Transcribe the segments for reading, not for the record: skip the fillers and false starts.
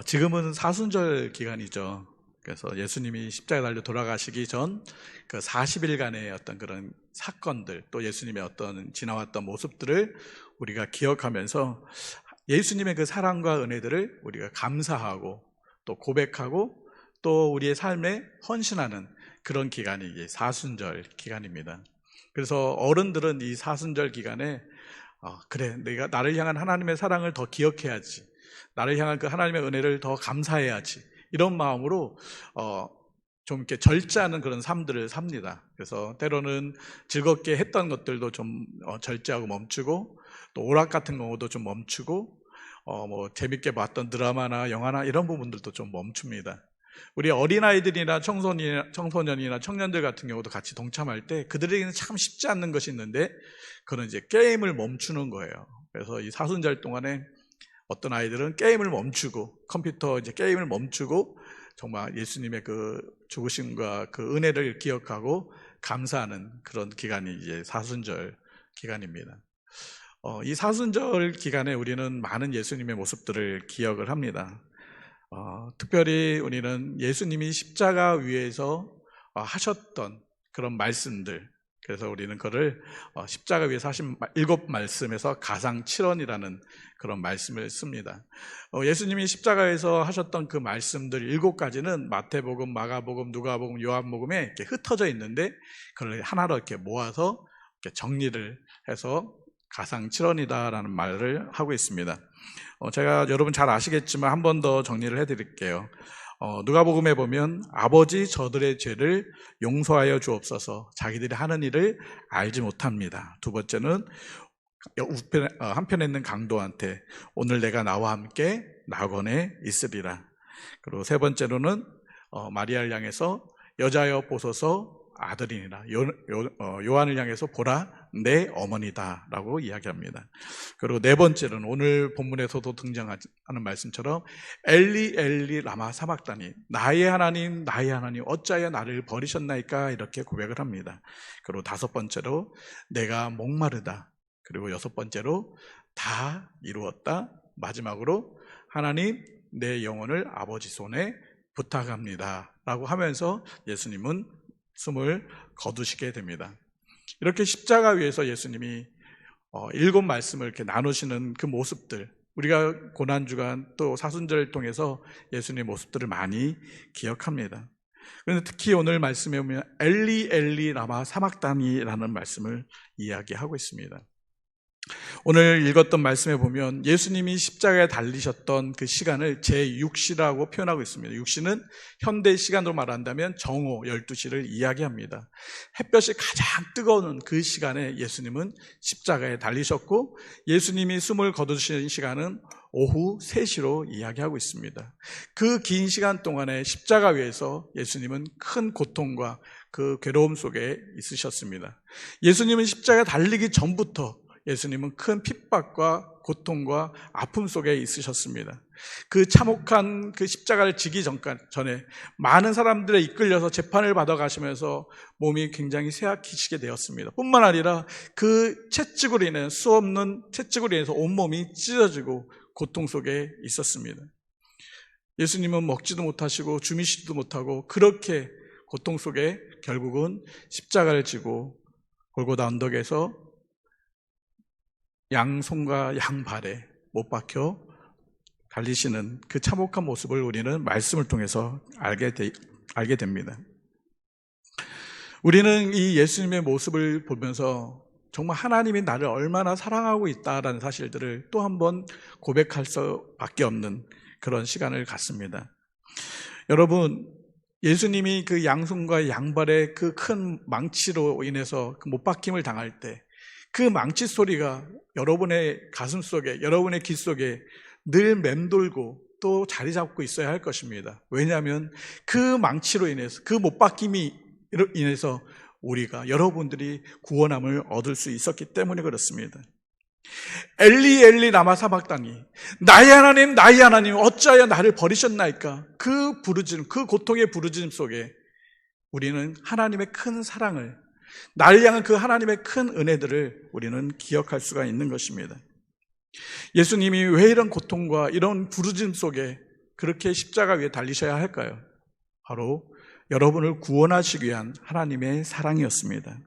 지금은 사순절 기간이죠. 그래서 예수님이 십자가에 달려 돌아가시기 전 그 40일간의 어떤 그런 사건들, 또 예수님의 어떤 지나왔던 모습들을 우리가 기억하면서 예수님의 그 사랑과 은혜들을 우리가 감사하고 또 고백하고 또 우리의 삶에 헌신하는 그런 기간이 이제 사순절 기간입니다. 그래서 어른들은 이 사순절 기간에 그래, 내가 나를 향한 하나님의 사랑을 더 기억해야지, 나를 향한 그 하나님의 은혜를 더 감사해야지, 이런 마음으로 좀 이렇게 절제하는 그런 삶들을 삽니다. 그래서 때로는 즐겁게 했던 것들도 좀 절제하고 멈추고, 또 오락 같은 경우도 좀 멈추고, 뭐 재밌게 봤던 드라마나 영화나 이런 부분들도 좀 멈춥니다. 우리 어린아이들이나 청소년이나 청년들 같은 경우도 같이 동참할 때 그들에게는 참 쉽지 않는 것이 있는데, 그건 이제 게임을 멈추는 거예요. 그래서 이 사순절 동안에 어떤 아이들은 게임을 멈추고, 컴퓨터 이제 게임을 멈추고 정말 예수님의 그 죽으심과 그 은혜를 기억하고 감사하는 그런 기간이 이제 사순절 기간입니다. 이 사순절 기간에 우리는 많은 예수님의 모습들을 기억을 합니다. 특별히 우리는 예수님이 십자가 위에서 하셨던 그런 말씀들, 그래서 우리는 그를 십자가 위에서 하신 7말씀에서 가상 7원이라는 그런 말씀을 씁니다. 예수님이 십자가에서 하셨던 그 말씀들 7가지는 마태복음, 마가복음, 누가복음, 요한복음에 이렇게 흩어져 있는데, 그걸 하나로 이렇게 모아서 이렇게 정리를 해서 가상 7원이다라는 말을 하고 있습니다. 제가 여러분 잘 아시겠지만 한 번 더 정리를 해드릴게요. 누가복음에 보면 아버지 저들의 죄를 용서하여 주옵소서, 자기들이 하는 일을 알지 못합니다. 두 번째는 한편에 있는 강도한테 오늘 내가 나와 함께 낙원에 있으리라. 그리고 세 번째로는 마리아를 향해서 여자여 보소서 아들이니라. 요한을 향해서 보라 내 어머니다 라고 이야기합니다. 그리고 네 번째는 오늘 본문에서도 등장하는 말씀처럼 엘리 엘리 라마 사박다니, 나의 하나님 어찌하여 나를 버리셨나이까, 이렇게 고백을 합니다. 그리고 다섯 번째로 내가 목마르다. 그리고 여섯 번째로 다 이루었다. 마지막으로 하나님 내 영혼을 아버지 손에 부탁합니다 라고 하면서 예수님은 숨을 거두시게 됩니다. 이렇게 십자가 위에서 예수님이 7말씀을 이렇게 나누시는 그 모습들, 우리가 고난주간 또 사순절을 통해서 예수님의 모습들을 많이 기억합니다. 그런데 특히 오늘 말씀에 보면 엘리 엘리 라마 사박다니라는 말씀을 이야기하고 있습니다. 오늘 읽었던 말씀에 보면 예수님이 십자가에 달리셨던 그 시간을 제6시라고 표현하고 있습니다. 6시는 현대 시간으로 말한다면 정오 12시를 이야기합니다. 햇볕이 가장 뜨거운 그 시간에 예수님은 십자가에 달리셨고, 예수님이 숨을 거두시는 시간은 오후 3시로 이야기하고 있습니다. 그 긴 시간 동안에 십자가 위에서 예수님은 큰 고통과 그 괴로움 속에 있으셨습니다. 예수님은 십자가에 달리기 전부터 예수님은 큰 핍박과 고통과 아픔 속에 있으셨습니다. 그 참혹한 그 십자가를 지기 전에 많은 사람들에 이끌려서 재판을 받아가시면서 몸이 굉장히 쇠약해지게 되었습니다. 뿐만 아니라 그 채찍으로 인해 수없는 채찍으로 인해서 온몸이 찢어지고 고통 속에 있었습니다. 예수님은 먹지도 못하시고 주무시지도 못하고 그렇게 고통 속에 결국은 십자가를 지고 골고다 언덕에서 양손과 양발에 못 박혀 달리시는 그 참혹한 모습을 우리는 말씀을 통해서 알게 됩니다. 우리는 이 예수님의 모습을 보면서 정말 하나님이 나를 얼마나 사랑하고 있다라는 사실들을 또 한 번 고백할 수밖에 없는 그런 시간을 갖습니다. 여러분, 예수님이 그 양손과 양발의 그 큰 망치로 인해서 그 못 박힘을 당할 때 그 망치 소리가 여러분의 가슴 속에, 여러분의 귀 속에 늘 맴돌고 또 자리 잡고 있어야 할 것입니다. 왜냐하면 그 망치로 인해서, 그 못 박힘이 인해서 우리가, 여러분들이 구원함을 얻을 수 있었기 때문에 그렇습니다. 엘리 엘리 라마 사박다니, 나의 하나님 어찌하여 나를 버리셨나이까, 그 부르짖음, 그 고통의 부르짖음 속에 우리는 하나님의 큰 사랑을, 나를 향한 그 하나님의 큰 은혜들을 우리는 기억할 수가 있는 것입니다. 예수님이 왜 이런 고통과 이런 부르짖음 속에 그렇게 십자가 위에 달리셔야 할까요? 바로 여러분을 구원하시기 위한 하나님의 사랑이었습니다.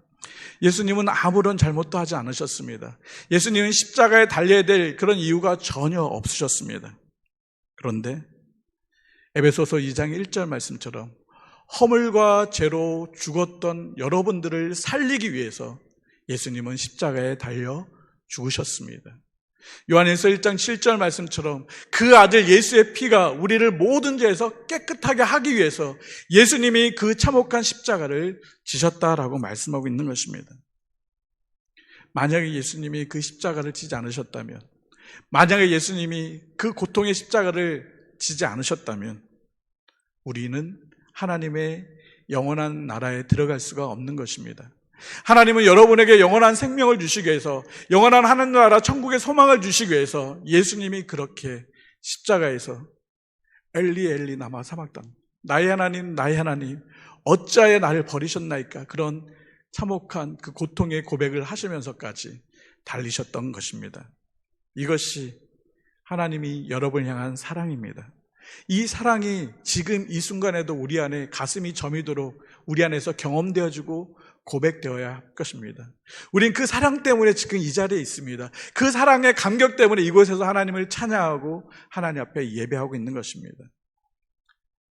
예수님은 아무런 잘못도 하지 않으셨습니다. 예수님은 십자가에 달려야 될 그런 이유가 전혀 없으셨습니다. 그런데 에베소서 2장 1절 말씀처럼 허물과 죄로 죽었던 여러분들을 살리기 위해서 예수님은 십자가에 달려 죽으셨습니다. 요한일서 1장 7절 말씀처럼 그 아들 예수의 피가 우리를 모든 죄에서 깨끗하게 하기 위해서 예수님이 그 참혹한 십자가를 지셨다라고 말씀하고 있는 것입니다. 만약에 예수님이 그 십자가를 지지 않으셨다면, 만약에 예수님이 그 고통의 십자가를 지지 않으셨다면 우리는 하나님의 영원한 나라에 들어갈 수가 없는 것입니다. 하나님은 여러분에게 영원한 생명을 주시기 위해서, 영원한 하늘나라 천국의 소망을 주시기 위해서 예수님이 그렇게 십자가에서 엘리 엘리 라마 사박단, 나의 하나님 나의 하나님 어찌하여 나를 버리셨나이까, 그런 참혹한 그 고통의 고백을 하시면서까지 달리셨던 것입니다. 이것이 하나님이 여러분을 향한 사랑입니다. 이 사랑이 지금 이 순간에도 우리 안에 가슴이 저미도록 우리 안에서 경험되어지고 고백되어야 할 것입니다. 우린 그 사랑 때문에 지금 이 자리에 있습니다. 그 사랑의 감격 때문에 이곳에서 하나님을 찬양하고 하나님 앞에 예배하고 있는 것입니다.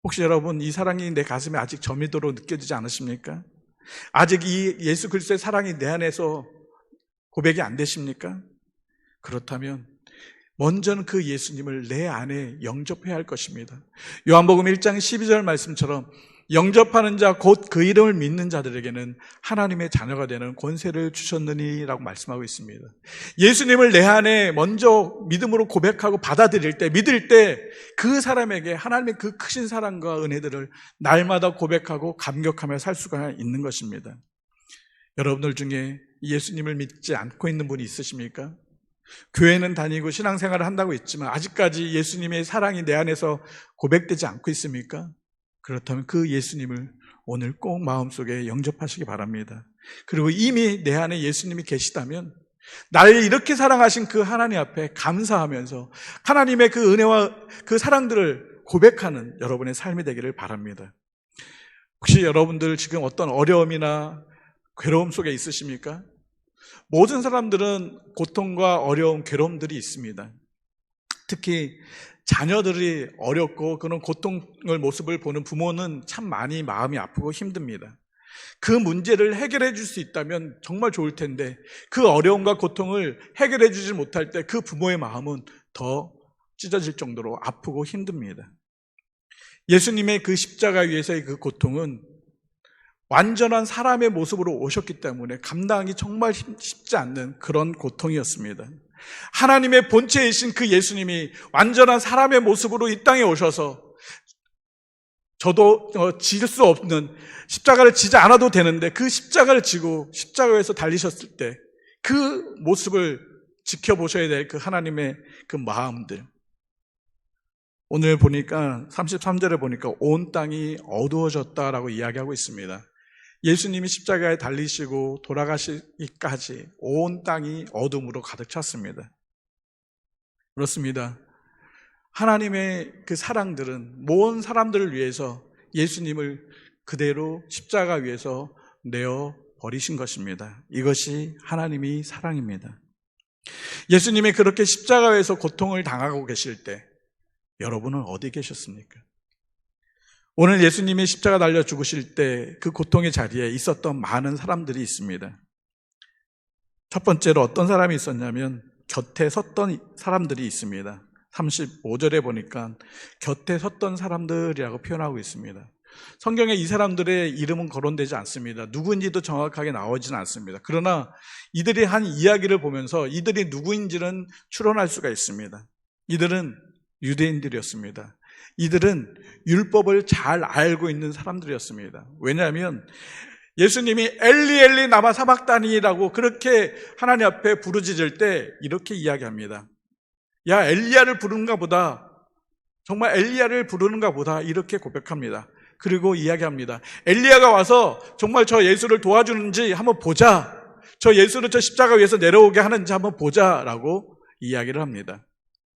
혹시 여러분 이 사랑이 내 가슴에 아직 저미도록 느껴지지 않으십니까? 아직 이 예수 그리스도의 사랑이 내 안에서 고백이 안 되십니까? 그렇다면 먼저는 그 예수님을 내 안에 영접해야 할 것입니다. 요한복음 1장 12절 말씀처럼 영접하는 자 곧 그 이름을 믿는 자들에게는 하나님의 자녀가 되는 권세를 주셨느니 라고 말씀하고 있습니다. 예수님을 내 안에 먼저 믿음으로 고백하고 받아들일 때, 믿을 때 그 사람에게 하나님의 그 크신 사랑과 은혜들을 날마다 고백하고 감격하며 살 수가 있는 것입니다. 여러분들 중에 예수님을 믿지 않고 있는 분이 있으십니까? 교회는 다니고 신앙생활을 한다고 했지만 아직까지 예수님의 사랑이 내 안에서 고백되지 않고 있습니까? 그렇다면 그 예수님을 오늘 꼭 마음속에 영접하시기 바랍니다. 그리고 이미 내 안에 예수님이 계시다면 나를 이렇게 사랑하신 그 하나님 앞에 감사하면서 하나님의 그 은혜와 그 사랑들을 고백하는 여러분의 삶이 되기를 바랍니다. 혹시 여러분들 지금 어떤 어려움이나 괴로움 속에 있으십니까? 모든 사람들은 고통과 어려움, 괴로움들이 있습니다. 특히 자녀들이 어렵고 그런 고통의 모습을 보는 부모는 참 많이 마음이 아프고 힘듭니다. 그 문제를 해결해 줄 수 있다면 정말 좋을 텐데 그 어려움과 고통을 해결해 주지 못할 때 그 부모의 마음은 더 찢어질 정도로 아프고 힘듭니다. 예수님의 그 십자가 위에서의 그 고통은 완전한 사람의 모습으로 오셨기 때문에 감당하기 정말 쉽지 않는 그런 고통이었습니다. 하나님의 본체이신 그 예수님이 완전한 사람의 모습으로 이 땅에 오셔서 저도 질 수 없는 십자가를 지지 않아도 되는데 그 십자가를 지고 십자가에서 달리셨을 때 그 모습을 지켜보셔야 될 그 하나님의 그 마음들, 오늘 보니까 33절에 보니까 온 땅이 어두워졌다라고 이야기하고 있습니다. 예수님이 십자가에 달리시고 돌아가시기까지 온 땅이 어둠으로 가득 찼습니다. 그렇습니다. 하나님의 그 사랑들은 모든 사람들을 위해서 예수님을 그대로 십자가 위에서 내어 버리신 것입니다. 이것이 하나님의 사랑입니다. 예수님이 그렇게 십자가 위에서 고통을 당하고 계실 때 여러분은 어디 계셨습니까? 오늘 예수님이 십자가 달려 죽으실 때 그 고통의 자리에 있었던 많은 사람들이 있습니다. 첫 번째로 어떤 사람이 있었냐면 곁에 섰던 사람들이 있습니다. 35절에 보니까 곁에 섰던 사람들이라고 표현하고 있습니다. 성경에 이 사람들의 이름은 거론되지 않습니다. 누구인지도 정확하게 나오지는 않습니다. 그러나 이들이 한 이야기를 보면서 이들이 누구인지는 추론할 수가 있습니다. 이들은 유대인들이었습니다. 이들은 율법을 잘 알고 있는 사람들이었습니다. 왜냐하면 예수님이 엘리 엘리 라마 사박다니라고 그렇게 하나님 앞에 부르짖을 때 이렇게 이야기합니다. 야, 엘리야를 부르는가 보다, 정말 엘리야를 부르는가 보다, 이렇게 고백합니다. 그리고 이야기합니다. 엘리야가 와서 정말 저 예수를 도와주는지 한번 보자, 저 예수를 저 십자가 위에서 내려오게 하는지 한번 보자라고 이야기를 합니다.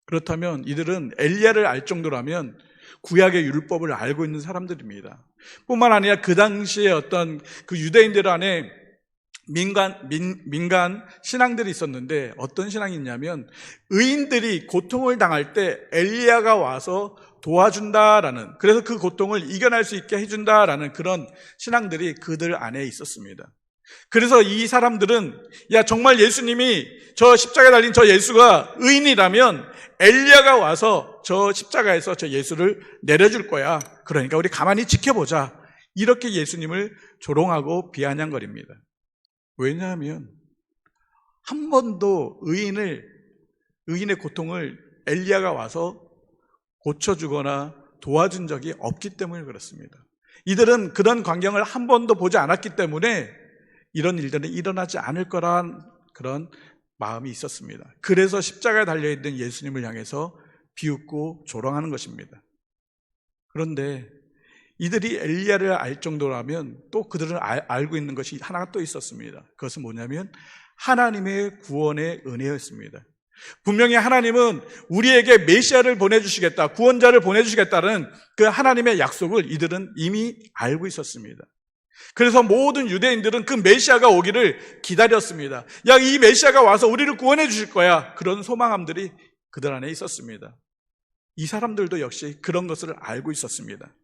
그렇다면 이들은 엘리야를 알 정도라면 구약의 율법을 알고 있는 사람들입니다. 뿐만 아니라 그 당시에 어떤 그 유대인들 안에 민간 신앙들이 있었는데, 어떤 신앙이 있냐면 의인들이 고통을 당할 때 엘리야가 와서 도와준다라는, 그래서 그 고통을 이겨낼 수 있게 해준다라는 그런 신앙들이 그들 안에 있었습니다. 그래서 이 사람들은, 야, 정말 예수님이, 저 십자가에 달린 저 예수가 의인이라면 엘리야가 와서 저 십자가에서 저 예수를 내려줄 거야. 그러니까 우리 가만히 지켜보자. 이렇게 예수님을 조롱하고 비아냥거립니다. 왜냐하면 한 번도 의인의 고통을 엘리야가 와서 고쳐주거나 도와준 적이 없기 때문에 그렇습니다. 이들은 그런 광경을 한 번도 보지 않았기 때문에 이런 일들은 일어나지 않을 거란 그런 마음이 있었습니다. 그래서 십자가에 달려있는 예수님을 향해서 비웃고 조롱하는 것입니다. 그런데 이들이 엘리야를 알 정도라면 또 그들은 알고 있는 것이 하나가 또 있었습니다. 그것은 뭐냐면 하나님의 구원의 은혜였습니다. 분명히 하나님은 우리에게 메시아를 보내주시겠다, 구원자를 보내주시겠다는 그 하나님의 약속을 이들은 이미 알고 있었습니다. 그래서 모든 유대인들은 그 메시아가 오기를 기다렸습니다. 야, 이 메시아가 와서 우리를 구원해 주실 거야. 그런 소망함들이 그들 안에 있었습니다. 이 사람들도 역시 그런 것을 알고 있었습니다.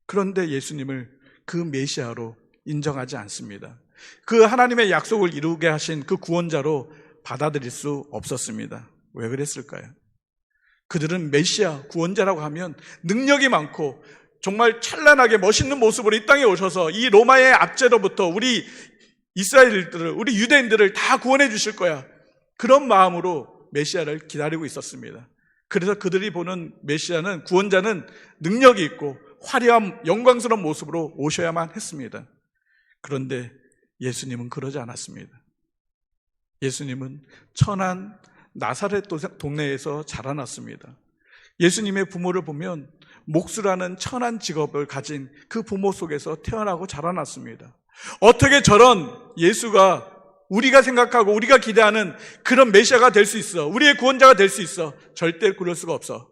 그런데 예수님을 그 메시아로 인정하지 않습니다. 그 하나님의 약속을 이루게 하신 그 구원자로 받아들일 수 없었습니다. 왜 그랬을까요? 그들은 메시아, 구원자라고 하면 능력이 많고 정말 찬란하게 멋있는 모습으로 이 땅에 오셔서 이 로마의 압제로부터 우리 이스라엘들을, 우리 유대인들을 다 구원해 주실 거야. 그런 마음으로 메시아를 기다리고 있었습니다. 그래서 그들이 보는 메시아는, 구원자는 능력이 있고 화려한 영광스러운 모습으로 오셔야만 했습니다. 그런데 예수님은 그러지 않았습니다. 예수님은 천한 나사렛 동네에서 자라났습니다. 예수님의 부모를 보면 목수라는 천한 직업을 가진 그 부모 속에서 태어나고 자라났습니다. 어떻게 저런 예수가 우리가 생각하고 우리가 기대하는 그런 메시아가 될 수 있어, 우리의 구원자가 될 수 있어? 절대 그럴 수가 없어.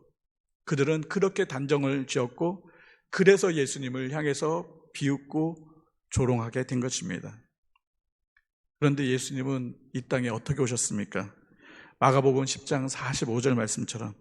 그들은 그렇게 단정을 지었고, 그래서 예수님을 향해서 비웃고 조롱하게 된 것입니다. 그런데 예수님은 이 땅에 어떻게 오셨습니까? 마가복음 10장 45절 말씀처럼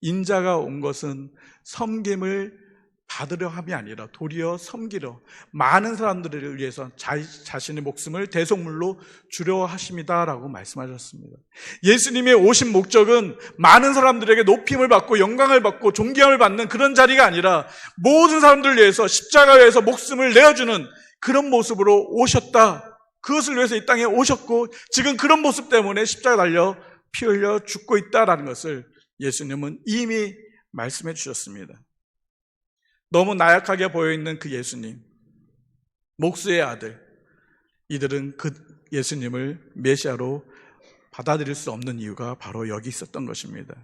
인자가 온 것은 섬김을 받으려 함이 아니라 도리어 섬기려 많은 사람들을 위해서 자신의 목숨을 대속물로 주려 하심이다라고 말씀하셨습니다. 예수님의 오신 목적은 많은 사람들에게 높임을 받고 영광을 받고 존경을 받는 그런 자리가 아니라 모든 사람들을 위해서 십자가에서 목숨을 내어주는 그런 모습으로 오셨다. 그것을 위해서 이 땅에 오셨고 지금 그런 모습 때문에 십자가 달려 피 흘려 죽고 있다라는 것을 예수님은 이미 말씀해 주셨습니다. 너무 나약하게 보여있는 그 예수님, 목수의 아들, 이들은 그 예수님을 메시아로 받아들일 수 없는 이유가 바로 여기 있었던 것입니다.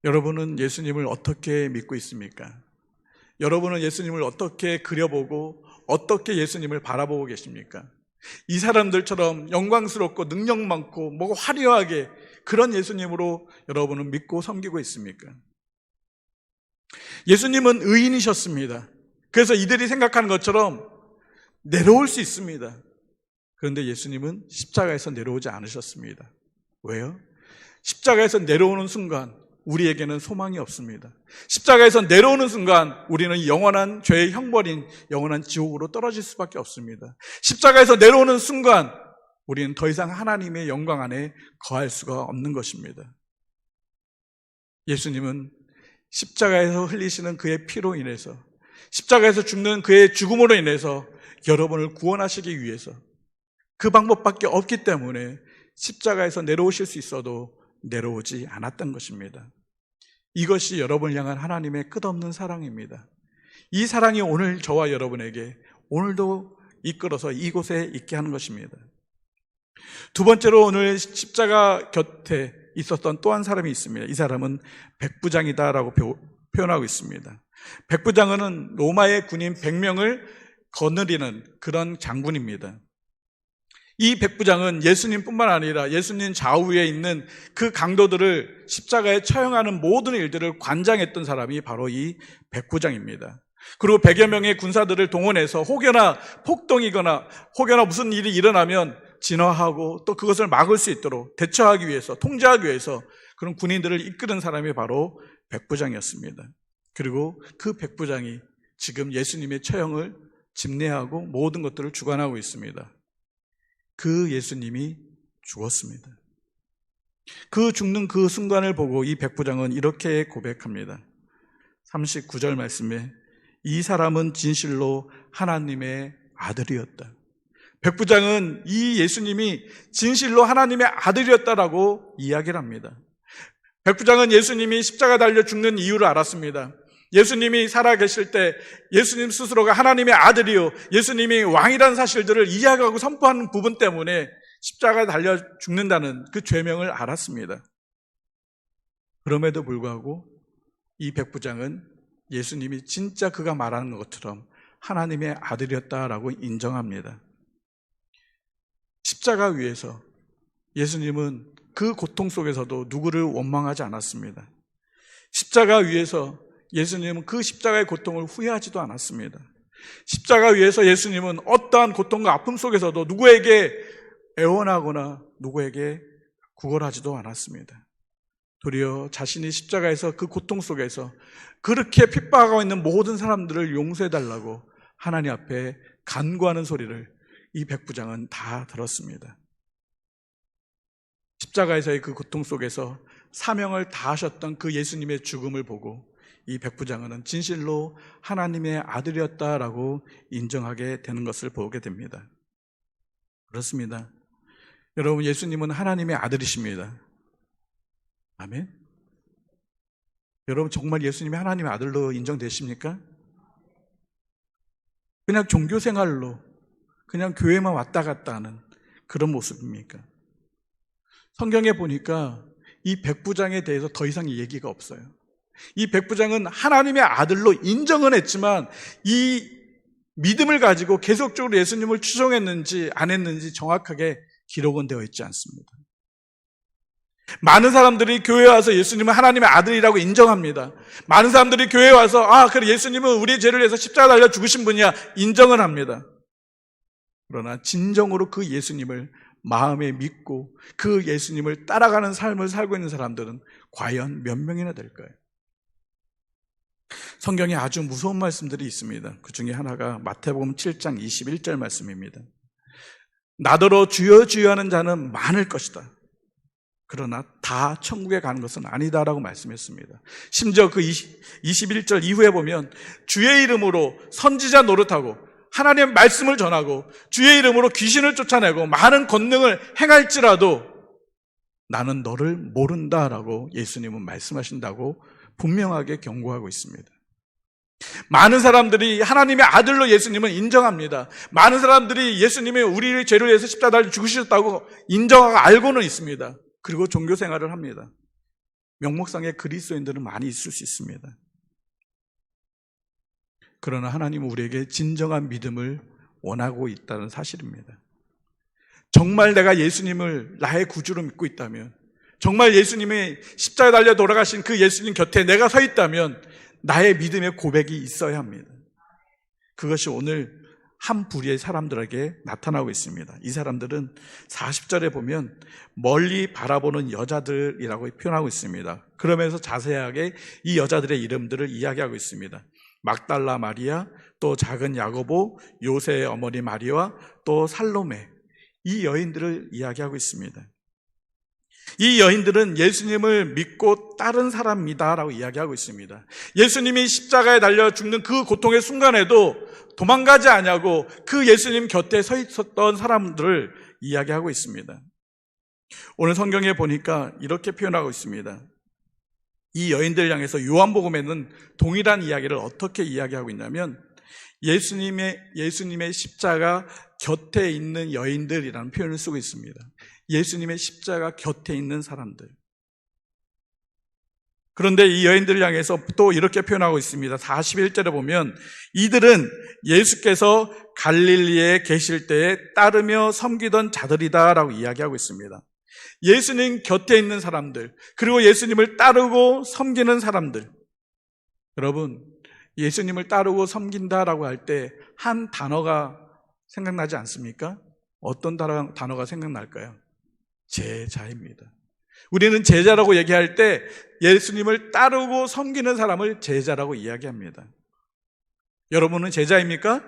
여러분은 예수님을 어떻게 믿고 있습니까? 여러분은 예수님을 어떻게 그려보고 어떻게 예수님을 바라보고 계십니까? 이 사람들처럼 영광스럽고 능력 많고 뭐 화려하게 그런 예수님으로 여러분은 믿고 섬기고 있습니까? 예수님은 의인이셨습니다. 그래서 이들이 생각하는 것처럼 내려올 수 있습니다. 그런데 예수님은 십자가에서 내려오지 않으셨습니다. 왜요? 십자가에서 내려오는 순간 우리에게는 소망이 없습니다. 십자가에서 내려오는 순간 우리는 영원한 죄의 형벌인 영원한 지옥으로 떨어질 수밖에 없습니다. 십자가에서 내려오는 순간 우리는 더 이상 하나님의 영광 안에 거할 수가 없는 것입니다. 예수님은 십자가에서 흘리시는 그의 피로 인해서, 십자가에서 죽는 그의 죽음으로 인해서 여러분을 구원하시기 위해서 그 방법밖에 없기 때문에 십자가에서 내려오실 수 있어도 내려오지 않았던 것입니다. 이것이 여러분을 향한 하나님의 끝없는 사랑입니다. 이 사랑이 오늘 저와 여러분에게 오늘도 이끌어서 이곳에 있게 하는 것입니다. 두 번째로 오늘 십자가 곁에 있었던 또 한 사람이 있습니다. 이 사람은 백부장이다라고 표현하고 있습니다. 백부장은 로마의 군인 100명을 거느리는 그런 장군입니다. 이 백부장은 예수님뿐만 아니라 예수님 좌우에 있는 그 강도들을 십자가에 처형하는 모든 일들을 관장했던 사람이 바로 이 백부장입니다. 그리고 100여 명의 군사들을 동원해서 혹여나 폭동이거나 혹여나 무슨 일이 일어나면 진화하고 또 그것을 막을 수 있도록 대처하기 위해서, 통제하기 위해서 그런 군인들을 이끄는 사람이 바로 백부장이었습니다. 그리고 그 백부장이 지금 예수님의 처형을 집례하고 모든 것들을 주관하고 있습니다. 그 예수님이 죽었습니다. 그 죽는 그 순간을 보고 이 백부장은 이렇게 고백합니다. 39절 말씀에 이 사람은 진실로 하나님의 아들이었다. 백부장은 이 예수님이 진실로 하나님의 아들이었다라고 이야기를 합니다. 백부장은 예수님이 십자가 달려 죽는 이유를 알았습니다. 예수님이 살아계실 때 예수님 스스로가 하나님의 아들이요, 예수님이 왕이라는 사실들을 이야기하고 선포하는 부분 때문에 십자가에 달려 죽는다는 그 죄명을 알았습니다. 그럼에도 불구하고 이 백부장은 예수님이 진짜 그가 말하는 것처럼 하나님의 아들이었다라고 인정합니다. 십자가 위에서 예수님은 그 고통 속에서도 누구를 원망하지 않았습니다. 십자가 위에서 예수님은 그 십자가의 고통을 후회하지도 않았습니다. 십자가 위에서 예수님은 어떠한 고통과 아픔 속에서도 누구에게 애원하거나 누구에게 구걸하지도 않았습니다. 도리어 자신이 십자가에서 그 고통 속에서 그렇게 핍박하고 있는 모든 사람들을 용서해달라고 하나님 앞에 간구하는 소리를 이 백부장은 다 들었습니다. 십자가에서의 그 고통 속에서 사명을 다하셨던 그 예수님의 죽음을 보고 이 백부장은 진실로 하나님의 아들이었다라고 인정하게 되는 것을 보게 됩니다. 그렇습니다. 여러분, 예수님은 하나님의 아들이십니다. 아멘. 여러분, 정말 예수님이 하나님의 아들로 인정되십니까? 그냥 종교 생활로 그냥 교회만 왔다 갔다 하는 그런 모습입니까? 성경에 보니까 이 백부장에 대해서 더 이상 얘기가 없어요. 이 백부장은 하나님의 아들로 인정은 했지만 이 믿음을 가지고 계속적으로 예수님을 추종했는지 안 했는지 정확하게 기록은 되어 있지 않습니다. 많은 사람들이 교회에 와서 예수님은 하나님의 아들이라고 인정합니다. 많은 사람들이 교회에 와서 그래 예수님은 우리의 죄를 위해서 십자가 달려 죽으신 분이야 인정을 합니다. 그러나 진정으로 그 예수님을 마음에 믿고 그 예수님을 따라가는 삶을 살고 있는 사람들은 과연 몇 명이나 될까요? 성경에 아주 무서운 말씀들이 있습니다. 그 중에 하나가 마태복음 7장 21절 말씀입니다. 나더러 주여 주여 하는 자는 많을 것이다. 그러나 다 천국에 가는 것은 아니다라고 말씀했습니다. 심지어 그 21절 이후에 보면 주의 이름으로 선지자 노릇하고 하나님의 말씀을 전하고 주의 이름으로 귀신을 쫓아내고 많은 권능을 행할지라도 나는 너를 모른다라고 예수님은 말씀하신다고 분명하게 경고하고 있습니다. 많은 사람들이 하나님의 아들로 예수님을 인정합니다. 많은 사람들이 예수님이 우리의 죄를 위해서 십자가에 달려 죽으셨다고 인정하고 알고는 있습니다. 그리고 종교 생활을 합니다. 명목상의 그리스도인들은 많이 있을 수 있습니다. 그러나 하나님은 우리에게 진정한 믿음을 원하고 있다는 사실입니다. 정말 내가 예수님을 나의 구주로 믿고 있다면, 정말 예수님이 십자가에 달려 돌아가신 그 예수님 곁에 내가 서 있다면 나의 믿음의 고백이 있어야 합니다. 그것이 오늘 한 부류의 사람들에게 나타나고 있습니다. 이 사람들은 40절에 보면 멀리 바라보는 여자들이라고 표현하고 있습니다. 그러면서 자세하게 이 여자들의 이름들을 이야기하고 있습니다. 막달라 마리아, 또 작은 야고보, 요새의 어머니 마리아와 또 살로메, 이 여인들을 이야기하고 있습니다. 이 여인들은 예수님을 믿고 따른 사람이다라고 이야기하고 있습니다. 예수님이 십자가에 달려 죽는 그 고통의 순간에도 도망가지 않냐고 그 예수님 곁에 서 있었던 사람들을 이야기하고 있습니다. 오늘 성경에 보니까 이렇게 표현하고 있습니다. 이 여인들 향해서 요한복음에는 동일한 이야기를 어떻게 이야기하고 있냐면 예수님의 십자가 곁에 있는 여인들이라는 표현을 쓰고 있습니다. 예수님의 십자가 곁에 있는 사람들. 그런데 이 여인들을 향해서 또 이렇게 표현하고 있습니다. 41절에 보면 이들은 예수께서 갈릴리에 계실 때에 따르며 섬기던 자들이다 라고 이야기하고 있습니다. 예수님 곁에 있는 사람들, 그리고 예수님을 따르고 섬기는 사람들. 여러분, 예수님을 따르고 섬긴다라고 할 때 한 단어가 생각나지 않습니까? 어떤 단어가 생각날까요? 제자입니다. 우리는 제자라고 얘기할 때 예수님을 따르고 섬기는 사람을 제자라고 이야기합니다. 여러분은 제자입니까?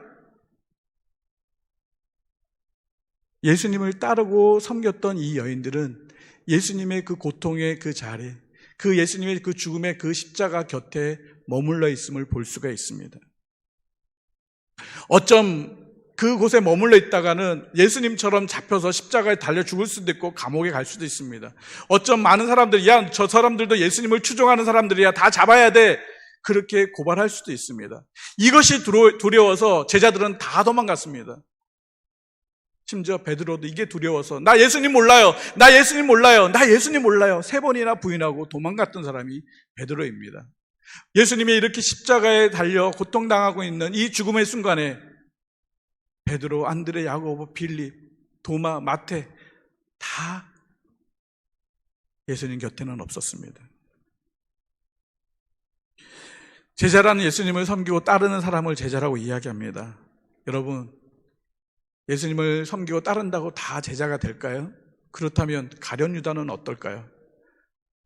예수님을 따르고 섬겼던 이 여인들은 예수님의 그 고통의 그 자리, 그 예수님의 그 죽음의 그 십자가 곁에 머물러 있음을 볼 수가 있습니다. 어쩜 그곳에 머물러 있다가는 예수님처럼 잡혀서 십자가에 달려 죽을 수도 있고 감옥에 갈 수도 있습니다. 어쩜 많은 사람들이 야, 저 사람들도 예수님을 추종하는 사람들이야, 다 잡아야 돼, 그렇게 고발할 수도 있습니다. 이것이 두려워서 제자들은 다 도망갔습니다. 심지어 베드로도 이게 두려워서 나 예수님 몰라요, 나 예수님 몰라요, 나 예수님 몰라요 3번이나 부인하고 도망갔던 사람이 베드로입니다. 예수님이 이렇게 십자가에 달려 고통당하고 있는 이 죽음의 순간에 베드로, 안드레, 야고보, 빌립, 도마, 마태 다 예수님 곁에는 없었습니다. 제자라는 예수님을 섬기고 따르는 사람을 제자라고 이야기합니다. 여러분, 예수님을 섬기고 따른다고 다 제자가 될까요? 그렇다면 가룟 유다는 어떨까요?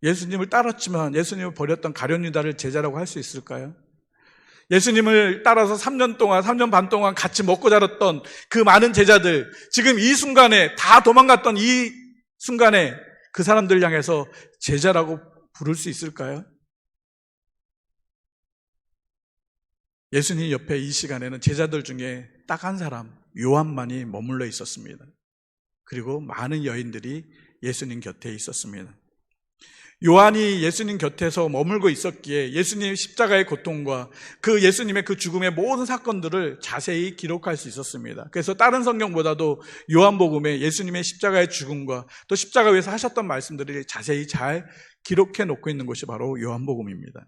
예수님을 따랐지만 예수님을 버렸던 가룟 유다를 제자라고 할 수 있을까요? 예수님을 따라서 3년 반 동안 같이 먹고 자랐던 그 많은 제자들, 지금 이 순간에 다 도망갔던 이 순간에 그 사람들 향해서 제자라고 부를 수 있을까요? 예수님 옆에 이 시간에는 제자들 중에 딱 한 사람, 요한만이 머물러 있었습니다. 그리고 많은 여인들이 예수님 곁에 있었습니다. 요한이 예수님 곁에서 머물고 있었기에 예수님의 십자가의 고통과 그 예수님의 그 죽음의 모든 사건들을 자세히 기록할 수 있었습니다. 그래서 다른 성경보다도 요한복음에 예수님의 십자가의 죽음과 또 십자가 위에서 하셨던 말씀들을 자세히 잘 기록해 놓고 있는 것이 바로 요한복음입니다.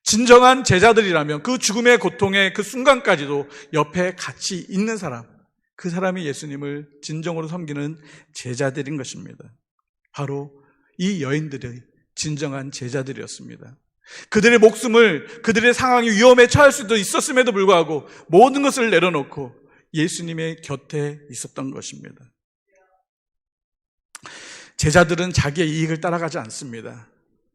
진정한 제자들이라면 그 죽음의 고통의 그 순간까지도 옆에 같이 있는 사람, 그 사람이 예수님을 진정으로 섬기는 제자들인 것입니다. 바로 이 여인들의 진정한 제자들이었습니다. 그들의 목숨을, 그들의 상황이 위험에 처할 수도 있었음에도 불구하고 모든 것을 내려놓고 예수님의 곁에 있었던 것입니다. 제자들은 자기의 이익을 따라가지 않습니다.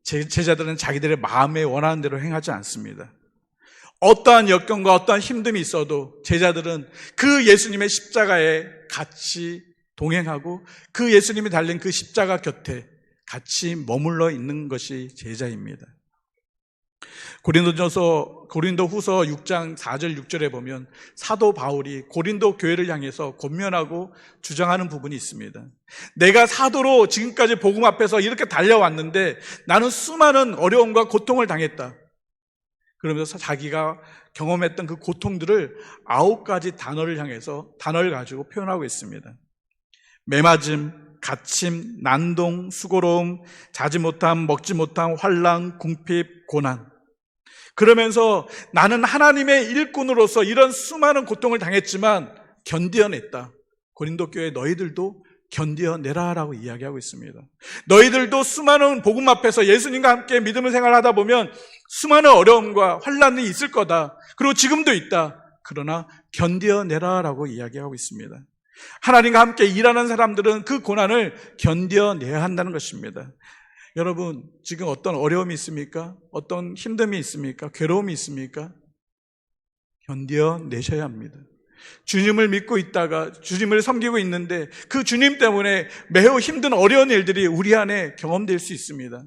제자들은 자기들의 마음에 원하는 대로 행하지 않습니다. 어떠한 역경과 어떠한 힘듦이 있어도 제자들은 그 예수님의 십자가에 같이 동행하고 그 예수님이 달린 그 십자가 곁에 같이 머물러 있는 것이 제자입니다. 고린도 후서 6장 4절 6절에 보면 사도 바울이 고린도 교회를 향해서 권면하고 주장하는 부분이 있습니다. 내가 사도로 지금까지 복음 앞에서 이렇게 달려왔는데 나는 수많은 어려움과 고통을 당했다. 그러면서 자기가 경험했던 그 고통들을 9가지 단어를 가지고 표현하고 있습니다. 매맞음, 갇힘, 난동, 수고로움, 자지 못함, 먹지 못함, 환난, 궁핍, 고난. 그러면서 나는 하나님의 일꾼으로서 이런 수많은 고통을 당했지만 견뎌냈다. 고린도 교회 너희들도 견뎌내라라고 이야기하고 있습니다. 너희들도 수많은 복음 앞에서 예수님과 함께 믿음을 생활하다 보면 수많은 어려움과 환난이 있을 거다. 그리고 지금도 있다. 그러나 견뎌내라라고 이야기하고 있습니다. 하나님과 함께 일하는 사람들은 그 고난을 견뎌내야 한다는 것입니다. 여러분, 지금 어떤 어려움이 있습니까? 어떤 힘듦이 있습니까? 괴로움이 있습니까? 견뎌내셔야 합니다. 주님을 믿고 있다가 주님을 섬기고 있는데 그 주님 때문에 매우 힘든 어려운 일들이 우리 안에 경험될 수 있습니다.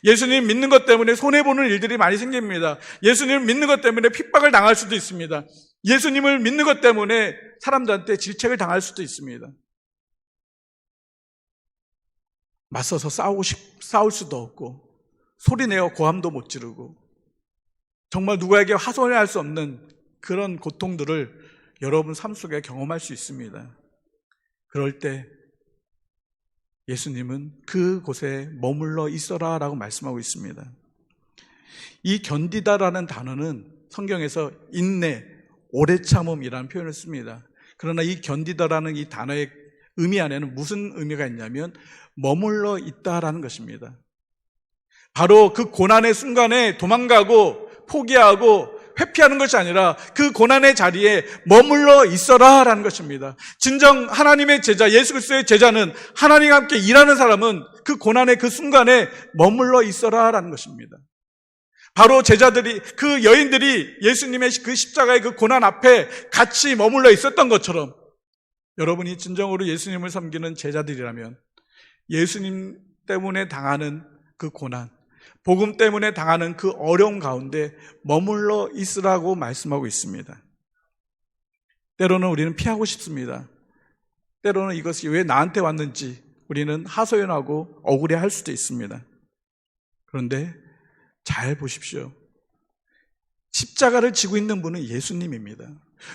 예수님 믿는 것 때문에 손해보는 일들이 많이 생깁니다. 예수님을 믿는 것 때문에 핍박을 당할 수도 있습니다. 예수님을 믿는 것 때문에 사람들한테 질책을 당할 수도 있습니다. 맞서서 싸울 수도 없고 소리내어 고함도 못 지르고 정말 누구에게 하소연할 수 없는 그런 고통들을 여러분 삶 속에 경험할 수 있습니다. 그럴 때 예수님은 그곳에 머물러 있어라 라고 말씀하고 있습니다. 이 견디다라는 단어는 성경에서 인내, 오래 참음이라는 표현을 씁니다. 그러나 이 견디다라는 이 단어의 의미 안에는 무슨 의미가 있냐면 머물러 있다라는 것입니다. 바로 그 고난의 순간에 도망가고 포기하고 회피하는 것이 아니라 그 고난의 자리에 머물러 있어라 라는 것입니다. 진정 하나님의 제자, 예수 그리스도의 제자는 하나님과 함께 일하는 사람은 그 고난의 그 순간에 머물러 있어라 라는 것입니다. 바로 제자들이, 그 여인들이 예수님의 그 십자가의 그 고난 앞에 같이 머물러 있었던 것처럼 여러분이 진정으로 예수님을 섬기는 제자들이라면 예수님 때문에 당하는 그 고난, 복음 때문에 당하는 그 어려움 가운데 머물러 있으라고 말씀하고 있습니다. 때로는 우리는 피하고 싶습니다. 때로는 이것이 왜 나한테 왔는지 우리는 하소연하고 억울해할 수도 있습니다. 그런데 잘 보십시오. 십자가를 지고 있는 분은 예수님입니다.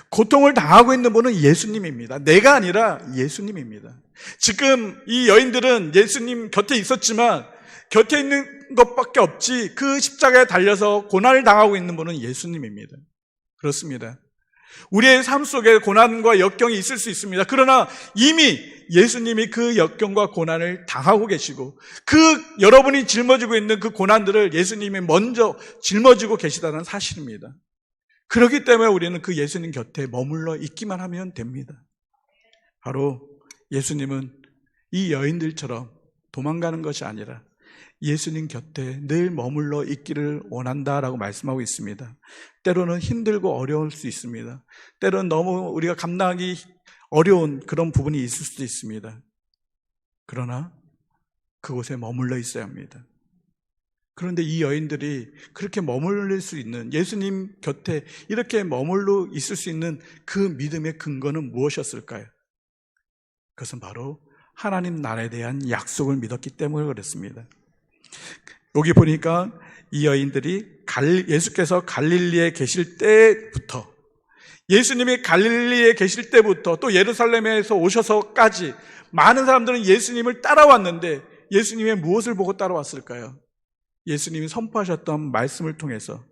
고통을 당하고 있는 분은 예수님입니다. 내가 아니라 예수님입니다. 지금 이 여인들은 예수님 곁에 있었지만 곁에 있는 것밖에 없지 그 십자가에 달려서 고난을 당하고 있는 분은 예수님입니다. 그렇습니다. 우리의 삶 속에 고난과 역경이 있을 수 있습니다. 그러나 이미 예수님이 그 역경과 고난을 당하고 계시고 그 여러분이 짊어지고 있는 그 고난들을 예수님이 먼저 짊어지고 계시다는 사실입니다. 그렇기 때문에 우리는 그 예수님 곁에 머물러 있기만 하면 됩니다. 바로 예수님은 이 여인들처럼 도망가는 것이 아니라 예수님 곁에 늘 머물러 있기를 원한다라고 말씀하고 있습니다. 때로는 힘들고 어려울 수 있습니다. 때로는 너무 우리가 감당하기 어려운 그런 부분이 있을 수도 있습니다. 그러나 그곳에 머물러 있어야 합니다. 그런데 이 여인들이 그렇게 머물릴 수 있는, 예수님 곁에 이렇게 머물러 있을 수 있는 그 믿음의 근거는 무엇이었을까요? 그것은 바로 하나님 나라에 대한 약속을 믿었기 때문에 그렇습니다. 여기 보니까 이 여인들이 예수께서 갈릴리에 계실 때부터, 예수님이 갈릴리에 계실 때부터 또 예루살렘에서 오셔서까지 많은 사람들은 예수님을 따라왔는데 예수님의 무엇을 보고 따라왔을까요? 예수님이 선포하셨던 말씀을 통해서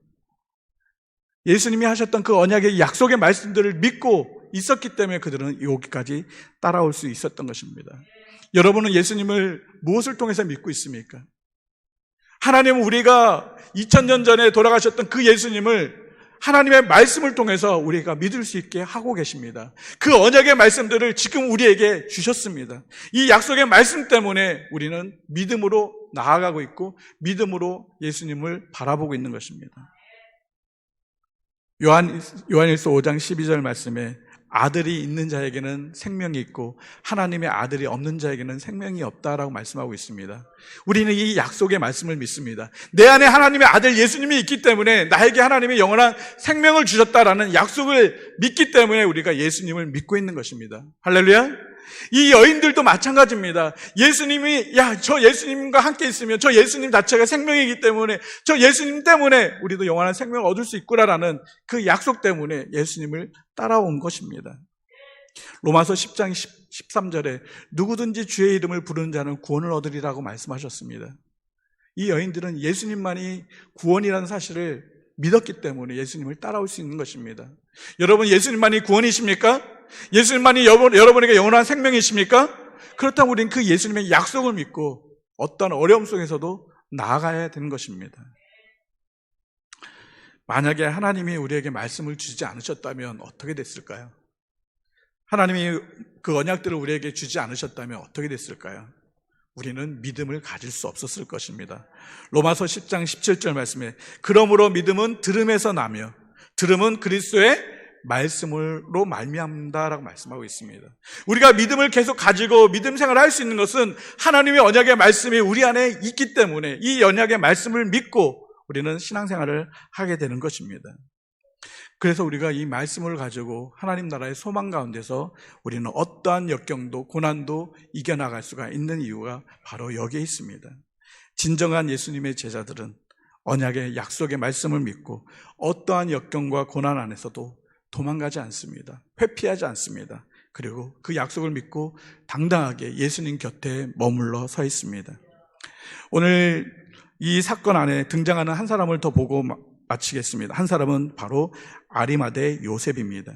예수님이 하셨던 그 언약의 약속의 말씀들을 믿고 있었기 때문에 그들은 여기까지 따라올 수 있었던 것입니다. 여러분은 예수님을 무엇을 통해서 믿고 있습니까? 하나님은 우리가 2000년 전에 돌아가셨던 그 예수님을 하나님의 말씀을 통해서 우리가 믿을 수 있게 하고 계십니다. 그 언약의 말씀들을 지금 우리에게 주셨습니다. 이 약속의 말씀 때문에 우리는 믿음으로 나아가고 있고 믿음으로 예수님을 바라보고 있는 것입니다. 요한일서 5장 12절 말씀에 아들이 있는 자에게는 생명이 있고 하나님의 아들이 없는 자에게는 생명이 없다라고 말씀하고 있습니다. 우리는 이 약속의 말씀을 믿습니다. 내 안에 하나님의 아들 예수님이 있기 때문에 나에게 하나님의 영원한 생명을 주셨다라는 약속을 믿기 때문에 우리가 예수님을 믿고 있는 것입니다. 할렐루야. 이 여인들도 마찬가지입니다. 예수님이 저 예수님과 함께 있으면 저 예수님 자체가 생명이기 때문에 저 예수님 때문에 우리도 영원한 생명을 얻을 수 있구나라는 그 약속 때문에 예수님을 따라온 것입니다. 로마서 10장 13절에 누구든지 주의 이름을 부르는 자는 구원을 얻으리라고 말씀하셨습니다. 이 여인들은 예수님만이 구원이라는 사실을 믿었기 때문에 예수님을 따라올 수 있는 것입니다. 여러분, 예수님만이 구원이십니까? 예수님만이 여러분에게 영원한 생명이십니까? 그렇다면 우리는 그 예수님의 약속을 믿고 어떤 어려움 속에서도 나아가야 되는 것입니다. 만약에 하나님이 우리에게 말씀을 주지 않으셨다면 어떻게 됐을까요? 하나님이 그 언약들을 우리에게 주지 않으셨다면 어떻게 됐을까요? 우리는 믿음을 가질 수 없었을 것입니다. 로마서 10장 17절 말씀에 그러므로 믿음은 들음에서 나며 들음은 그리스도의 말씀으로 말미암는다라고 말씀하고 있습니다. 우리가 믿음을 계속 가지고 믿음 생활을 할 수 있는 것은 하나님의 언약의 말씀이 우리 안에 있기 때문에 이 언약의 말씀을 믿고 우리는 신앙생활을 하게 되는 것입니다. 그래서 우리가 이 말씀을 가지고 하나님 나라의 소망 가운데서 우리는 어떠한 역경도 고난도 이겨나갈 수가 있는 이유가 바로 여기에 있습니다. 진정한 예수님의 제자들은 언약의 약속의 말씀을 믿고 어떠한 역경과 고난 안에서도 도망가지 않습니다. 회피하지 않습니다. 그리고 그 약속을 믿고 당당하게 예수님 곁에 머물러 서 있습니다. 오늘 이 사건 안에 등장하는 한 사람을 더 보고 마치겠습니다. 한 사람은 바로 아리마대 요셉입니다.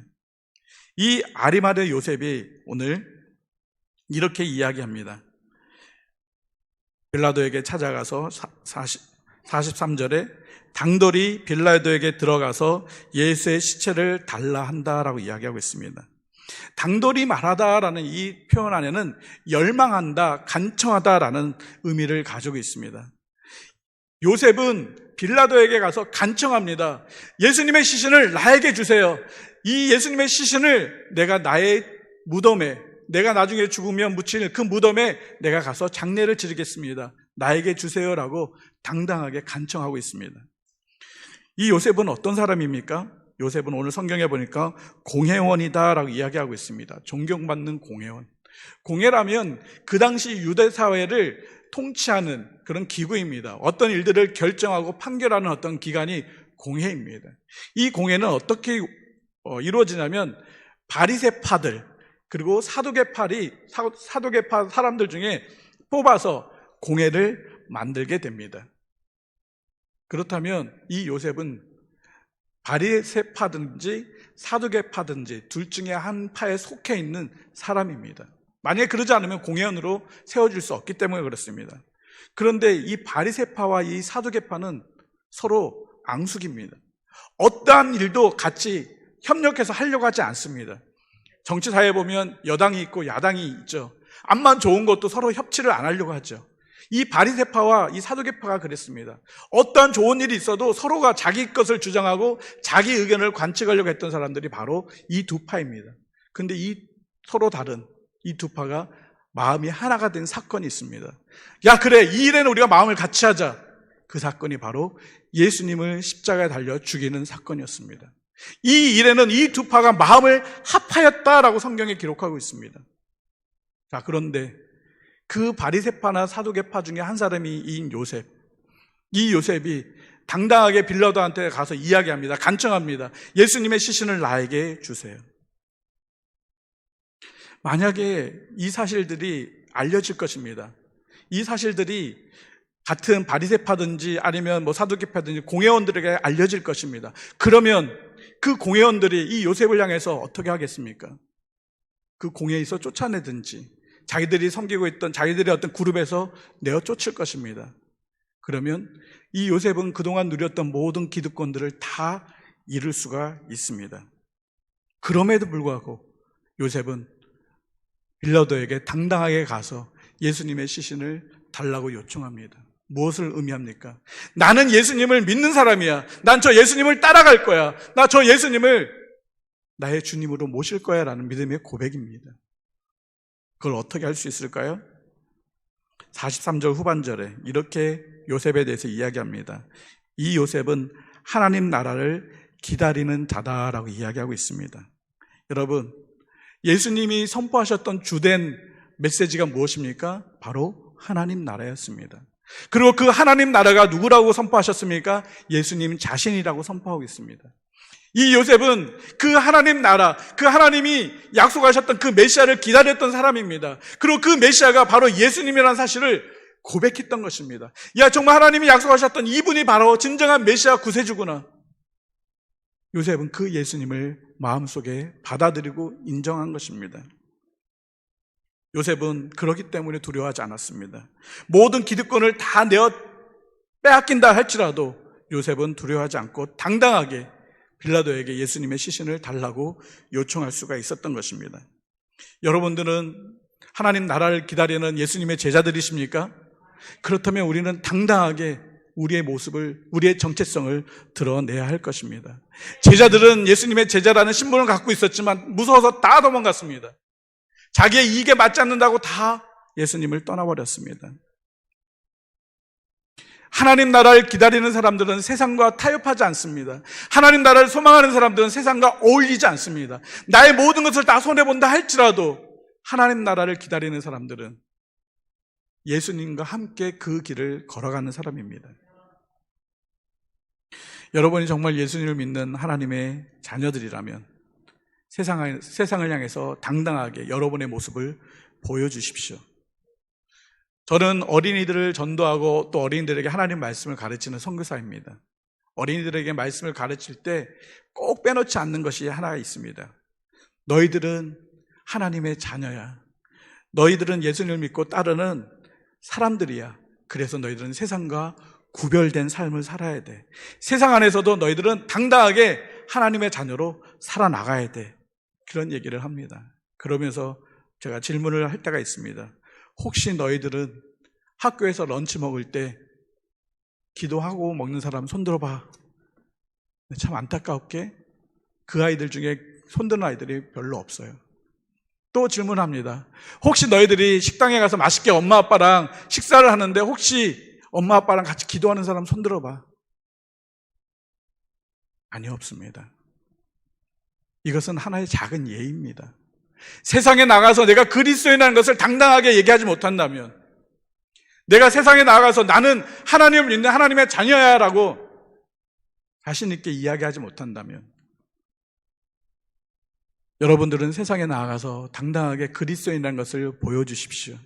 이 아리마대 요셉이 오늘 이렇게 이야기합니다. 빌라도에게 찾아가서 43절에 당돌이 빌라도에게 들어가서 예수의 시체를 달라 한다라고 이야기하고 있습니다. 당돌이 말하다라는 이 표현 안에는 열망한다, 간청하다라는 의미를 가지고 있습니다. 요셉은 빌라도에게 가서 간청합니다. 예수님의 시신을 나에게 주세요. 이 예수님의 시신을 내가 나의 무덤에, 내가 나중에 죽으면 묻힐 그 무덤에 내가 가서 장례를 치르겠습니다. 나에게 주세요라고 당당하게 간청하고 있습니다. 이 요셉은 어떤 사람입니까? 요셉은 오늘 성경에 보니까 공회원이다라고 이야기하고 있습니다. 존경받는 공회원. 공회라면 그 당시 유대 사회를 통치하는 그런 기구입니다. 어떤 일들을 결정하고 판결하는 어떤 기관이 공회입니다. 이 공회는 어떻게 이루어지냐면 바리새파들 그리고 사두개파 사람들 중에 뽑아서 공회를 만들게 됩니다. 그렇다면 이 요셉은 바리새파든지 사두개파든지 둘 중에 한 파에 속해 있는 사람입니다. 만약에 그러지 않으면 공회원으로 세워질 수 없기 때문에 그렇습니다. 그런데 이 바리새파와 이 사두개파는 서로 앙숙입니다. 어떠한 일도 같이 협력해서 하려고 하지 않습니다. 정치사회에 보면 여당이 있고 야당이 있죠. 암만 좋은 것도 서로 협치를 안 하려고 하죠. 이 바리새파와 이 사두개파가 그랬습니다. 어떠한 좋은 일이 있어도 서로가 자기 것을 주장하고 자기 의견을 관측하려고 했던 사람들이 바로 이 두 파입니다. 그런데 이 서로 다른 이 두 파가 마음이 하나가 된 사건이 있습니다. 야, 그래, 이 일에는 우리가 마음을 같이 하자. 그 사건이 바로 예수님을 십자가에 달려 죽이는 사건이었습니다. 이 일에는 이 두 파가 마음을 합하였다라고 성경에 기록하고 있습니다. 자, 그런데 그 바리새파나 사두개파 중에 한 사람이 이 요셉. 이 요셉이 당당하게 빌라도한테 가서 이야기합니다. 간청합니다. 예수님의 시신을 나에게 주세요. 만약에 이 사실들이 알려질 것입니다. 이 사실들이 같은 바리새파든지 아니면 사두개파든지 공회원들에게 알려질 것입니다. 그러면 그 공회원들이 이 요셉을 향해서 어떻게 하겠습니까? 그 공회에서 쫓아내든지 자기들이 섬기고 있던 자기들의 어떤 그룹에서 내어 쫓을 것입니다. 그러면 이 요셉은 그동안 누렸던 모든 기득권들을 다 잃을 수가 있습니다. 그럼에도 불구하고 요셉은 빌라도에게 당당하게 가서 예수님의 시신을 달라고 요청합니다. 무엇을 의미합니까? 나는 예수님을 믿는 사람이야. 난 저 예수님을 따라갈 거야. 나 저 예수님을 나의 주님으로 모실 거야 라는 믿음의 고백입니다. 그걸 어떻게 할 수 있을까요? 43절 후반절에 이렇게 요셉에 대해서 이야기합니다. 이 요셉은 하나님 나라를 기다리는 자다라고 이야기하고 있습니다. 여러분, 예수님이 선포하셨던 주된 메시지가 무엇입니까? 바로 하나님 나라였습니다. 그리고 그 하나님 나라가 누구라고 선포하셨습니까? 예수님 자신이라고 선포하고 있습니다. 이 요셉은 그 하나님 나라, 그 하나님이 약속하셨던 그 메시아를 기다렸던 사람입니다. 그리고 그 메시아가 바로 예수님이라는 사실을 고백했던 것입니다. 야, 정말 하나님이 약속하셨던 이분이 바로 진정한 메시아 구세주구나. 요셉은 그 예수님을 마음속에 받아들이고 인정한 것입니다. 요셉은 그렇기 때문에 두려워하지 않았습니다. 모든 기득권을 다 내어 빼앗긴다 할지라도 요셉은 두려워하지 않고 당당하게 빌라도에게 예수님의 시신을 달라고 요청할 수가 있었던 것입니다. 여러분들은 하나님 나라를 기다리는 예수님의 제자들이십니까? 그렇다면 우리는 당당하게 우리의 모습을, 우리의 정체성을 드러내야 할 것입니다. 제자들은 예수님의 제자라는 신분을 갖고 있었지만 무서워서 다 도망갔습니다. 자기의 이익에 맞지 않는다고 다 예수님을 떠나버렸습니다. 하나님 나라를 기다리는 사람들은 세상과 타협하지 않습니다. 하나님 나라를 소망하는 사람들은 세상과 어울리지 않습니다. 나의 모든 것을 다 손해본다 할지라도 하나님 나라를 기다리는 사람들은 예수님과 함께 그 길을 걸어가는 사람입니다. 여러분이 정말 예수님을 믿는 하나님의 자녀들이라면 세상을 향해서 당당하게 여러분의 모습을 보여주십시오. 저는 어린이들을 전도하고 또 어린이들에게 하나님 말씀을 가르치는 선교사입니다. 어린이들에게 말씀을 가르칠 때 꼭 빼놓지 않는 것이 하나가 있습니다. 너희들은 하나님의 자녀야. 너희들은 예수님을 믿고 따르는 사람들이야. 그래서 너희들은 세상과 구별된 삶을 살아야 돼. 세상 안에서도 너희들은 당당하게 하나님의 자녀로 살아나가야 돼. 그런 얘기를 합니다. 그러면서 제가 질문을 할 때가 있습니다. 혹시 너희들은 학교에서 런치 먹을 때 기도하고 먹는 사람 손들어봐. 참 안타깝게 그 아이들 중에 손드는 아이들이 별로 없어요. 또 질문합니다. 혹시 너희들이 식당에 가서 맛있게 엄마 아빠랑 식사를 하는데 혹시 엄마 아빠랑 같이 기도하는 사람 손들어봐. 아니, 없습니다. 이것은 하나의 작은 예입니다. 세상에 나가서 내가 그리스도인이라는 것을 당당하게 얘기하지 못한다면, 내가 세상에 나가서 나는 하나님을 믿는 하나님의 자녀야 라고 자신 있게 이야기하지 못한다면, 여러분들은 세상에 나가서 당당하게 그리스도인이라는 것을 보여주십시오.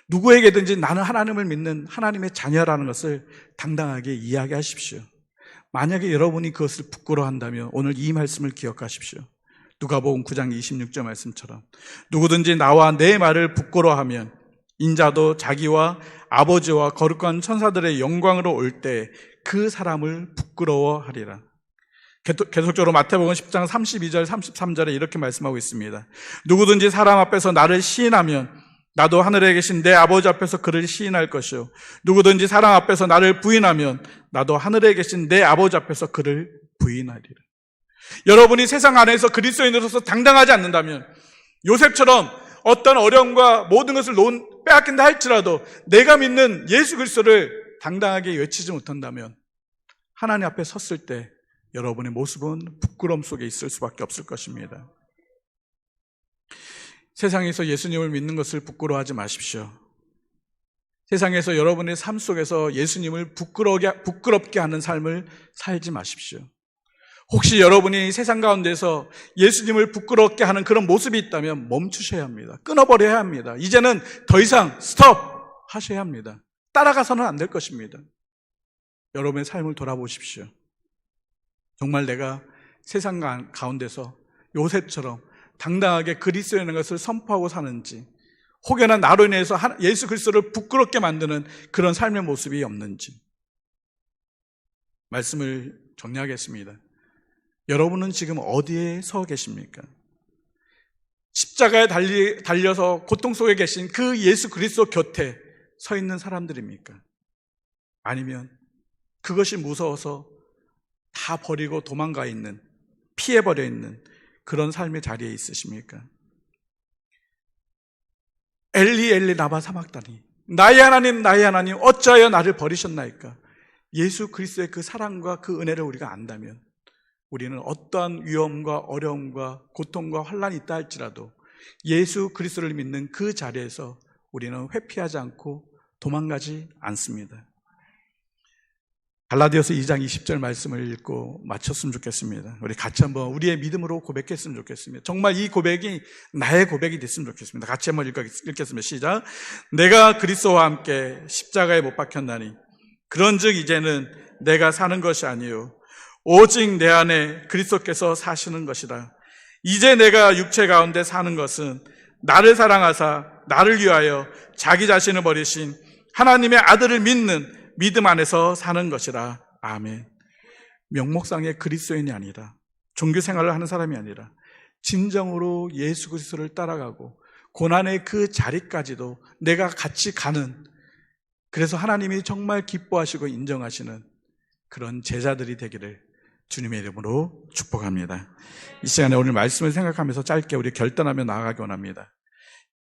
누구에게든지 나는 하나님을 믿는 하나님의 자녀라는 것을 당당하게 이야기하십시오. 만약에 여러분이 그것을 부끄러워한다면 오늘 이 말씀을 기억하십시오. 누가복음 9장 26절 말씀처럼 누구든지 나와 내 말을 부끄러워하면 인자도 자기와 아버지와 거룩한 천사들의 영광으로 올 때 그 사람을 부끄러워하리라. 계속적으로 마태복음 10장 32절 33절에 이렇게 말씀하고 있습니다. 누구든지 사람 앞에서 나를 시인하면 나도 하늘에 계신 내 아버지 앞에서 그를 시인할 것이요, 누구든지 사람 앞에서 나를 부인하면 나도 하늘에 계신 내 아버지 앞에서 그를 부인하리라. 여러분이 세상 안에서 그리스도인으로서 당당하지 않는다면, 요셉처럼 어떤 어려움과 모든 것을 빼앗긴다 할지라도 내가 믿는 예수 그리스도를 당당하게 외치지 못한다면 하나님 앞에 섰을 때 여러분의 모습은 부끄러움 속에 있을 수밖에 없을 것입니다. 세상에서 예수님을 믿는 것을 부끄러워하지 마십시오. 세상에서 여러분의 삶 속에서 예수님을 부끄럽게 하는 삶을 살지 마십시오. 혹시 여러분이 세상 가운데서 예수님을 부끄럽게 하는 그런 모습이 있다면 멈추셔야 합니다. 끊어버려야 합니다. 이제는 더 이상 스톱 하셔야 합니다. 따라가서는 안 될 것입니다. 여러분의 삶을 돌아보십시오. 정말 내가 세상 가운데서 요셉처럼 당당하게 그리스도라는 것을 선포하고 사는지, 혹여나 나로 인해서 예수 그리스도를 부끄럽게 만드는 그런 삶의 모습이 없는지. 말씀을 정리하겠습니다. 여러분은 지금 어디에 서 계십니까? 십자가에 달려서 고통 속에 계신 그 예수 그리스도 곁에 서 있는 사람들입니까? 아니면 그것이 무서워서 다 버리고 도망가 있는, 피해버려 있는 그런 삶의 자리에 있으십니까? 엘리 엘리 라마 사막다니, 나의 하나님 어찌하여 나를 버리셨나이까? 예수 그리스도의 그 사랑과 그 은혜를 우리가 안다면 우리는 어떠한 위험과 어려움과 고통과 환난이 있다 할지라도 예수 그리스도를 믿는 그 자리에서 우리는 회피하지 않고 도망가지 않습니다. 갈라디아서 2장 20절 말씀을 읽고 마쳤으면 좋겠습니다. 우리 같이 한번 우리의 믿음으로 고백했으면 좋겠습니다. 정말 이 고백이 나의 고백이 됐으면 좋겠습니다. 같이 한번 읽겠습니다. 시작. 내가 그리스도와 함께 십자가에 못 박혔나니 그런즉 이제는 내가 사는 것이 아니요 오직 내 안에 그리스도께서 사시는 것이라. 이제 내가 육체 가운데 사는 것은 나를 사랑하사 나를 위하여 자기 자신을 버리신 하나님의 아들을 믿는 믿음 안에서 사는 것이라. 아멘. 명목상의 그리스도인이 아니라, 종교 생활을 하는 사람이 아니라 진정으로 예수 그리스도를 따라가고 고난의 그 자리까지도 내가 같이 가는, 그래서 하나님이 정말 기뻐하시고 인정하시는 그런 제자들이 되기를 주님의 이름으로 축복합니다. 이 시간에 오늘 말씀을 생각하면서 짧게 우리 결단하며 나아가기 원합니다.